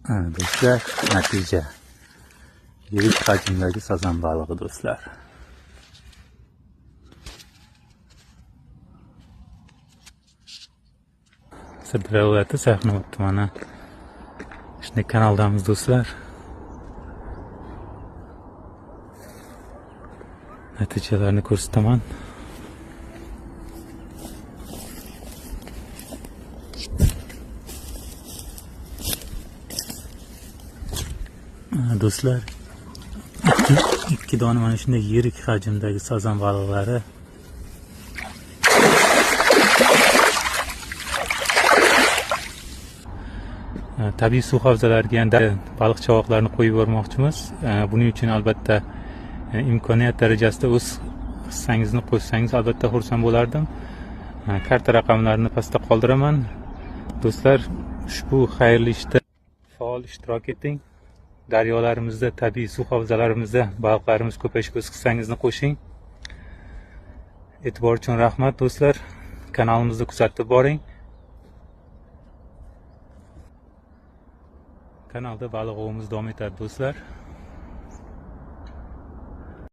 Do'stlar, natija yirik hajmdagi sazan balig'i do'stlar. Sirdaryo viloyati Sayxunobod tumani shunday kanaldamiz do'stlar. Natijalarni ko'rsataman. Do'stlar, ikki dona mana shunday yirik hajmdagi sazan baliqlari. Tabiiy suv havzalariga endi baliq chavoqlarini qo'yib yubormoqchimiz. Buning uchun albatta imkoniyat darajasida o'z hissangizni qo'shsangiz albatta xursand bo'lardim. Karta raqamlarini pastda qoldiraman. Do'stlar, ushbu xayrli ishda faol ishtirok eting. Daryolarimizda, tabiiy suv havzalarimizda baliqlarimiz ko'payishiga o'z hissangizni qo'shing. E'tibor uchun rahmat do'stlar. Kanalimizni kuzatib boring. Kanalda baliq ovimiz davom etadi do'stlar.